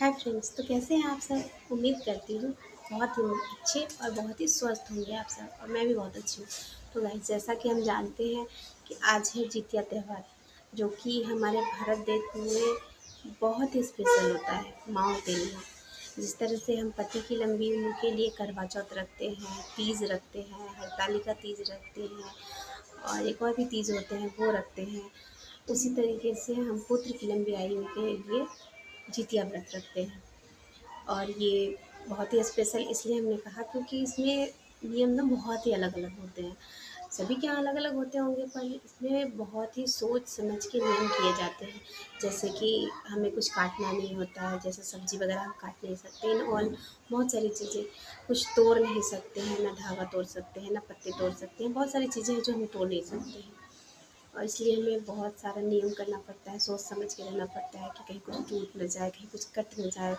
Hi friends, तो कैसे हैं आप सब। उम्मीद करती हूँ बहुत ही अच्छे और बहुत ही स्वस्थ होंगे आप सब, और मैं भी बहुत अच्छी हूँ। तो गाइस, जैसा कि हम जानते हैं कि आज है जितिया त्यौहार, जो कि हमारे भारत देश में बहुत ही स्पेशल होता है माँओं के लिए। जिस तरह से हम पति की लंबी उम्र के लिए करवा चौथ रखते हैं, तीज रखते हैं, हरतालिका तीज रखते हैं, और एक और भी तीज होते हैं वो रखते हैं। उसी तरीके से हम पुत्र की लंबी आयु के लिए जितिया व्रत रखते हैं। और ये बहुत ही स्पेशल इसलिए हमने कहा क्योंकि इसमें नियम ना बहुत ही अलग अलग होते हैं। सभी के यहाँ अलग अलग होते होंगे, पर इसमें बहुत ही सोच समझ के नियम किए जाते हैं। जैसे कि हमें कुछ काटना नहीं होता है, जैसे सब्जी वगैरह हम काट नहीं सकते हैं, और बहुत सारी चीज़ें कुछ तोड़ नहीं सकते हैं, ना धागा तोड़ सकते हैं, ना पत्ते तोड़ सकते हैं। बहुत सारी चीज़ें हैं जो हम तोड़ नहीं सकते हैं, और इसलिए हमें बहुत सारा नियम करना पड़ता है, सोच समझ के रहना पड़ता है कि कहीं कुछ टूट न जाए, कहीं कुछ कट न जाए।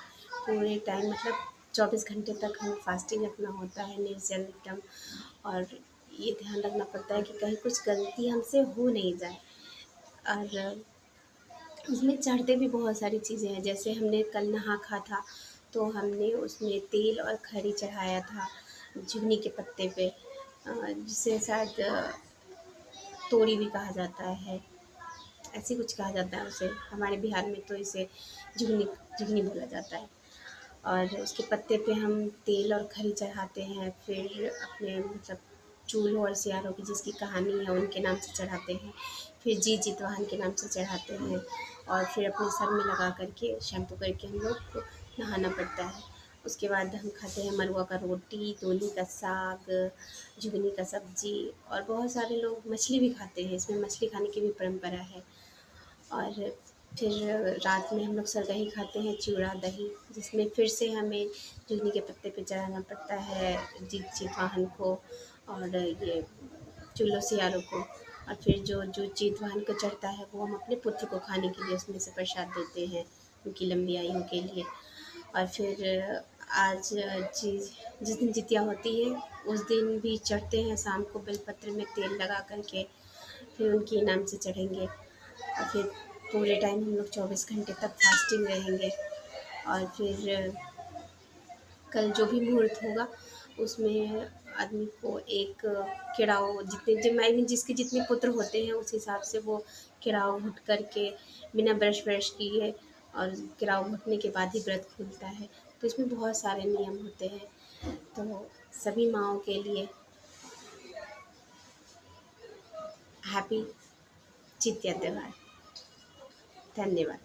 पूरे टाइम मतलब 24 घंटे तक हमें फास्टिंग रखना होता है, निर्जल एकदम। और ये ध्यान रखना पड़ता है कि कहीं कुछ गलती हमसे हो नहीं जाए। और उसमें चढ़ते भी बहुत सारी चीज़ें हैं, जैसे हमने कल नहा खा था, तो हमने उसमें तेल और खरी चढ़ाया था झुगनी के पत्ते पे, जिसे शायद तोड़ी भी कहा जाता है, ऐसे कुछ कहा जाता है उसे। हमारे बिहार में तो इसे झुगनी झुगनी बोला जाता है। और उसके पत्ते पे हम तेल और खरी चढ़ाते हैं, फिर अपने मतलब चूल्हों और सियारों की जिसकी कहानी है उनके नाम से चढ़ाते हैं, फिर जीत जितवाहन के नाम से चढ़ाते हैं, और फिर अपने सर में लगा करके शैम्पू करके हम लोग को नहाना पड़ता है। उसके बाद हम खाते हैं मरुआ का रोटी, तोली का साग, झुगनी का सब्जी, और बहुत सारे लोग मछली भी खाते हैं। इसमें मछली खाने की भी परंपरा है। और फिर रात में हम लोग सरगही खाते हैं, चूड़ा दही, जिसमें फिर से हमें जूनी के पत्ते पे चढ़ाना पड़ता है जीत चितवाहन को, और ये चूल्हों सियारों को। और फिर जो चितवाहन को चढ़ता है वो हम अपने पुत्र को खाने के लिए उसमें से प्रसाद देते हैं, उनकी लंबी आयु के लिए। और फिर आज जिस दिन जितिया होती है उस दिन भी चढ़ते हैं, शाम को बेलपत्र में तेल लगा करके फिर उनके नाम से चढ़ेंगे। और फिर पूरे टाइम हम लोग 24 घंटे तक फास्टिंग रहेंगे। और फिर कल जो भी मुहूर्त होगा उसमें आदमी को एक केराव, जितने जो आई मीन जिसके जितने पुत्र होते हैं उस हिसाब से वो केराव घुट करके बिना ब्रश ब्रश किए, और केराव घुटने के बाद ही व्रत खुलता है। तो इसमें बहुत सारे नियम होते हैं। तो सभी माँओं के लिए हैप्पी जितिया त्यौहार। धन्यवाद।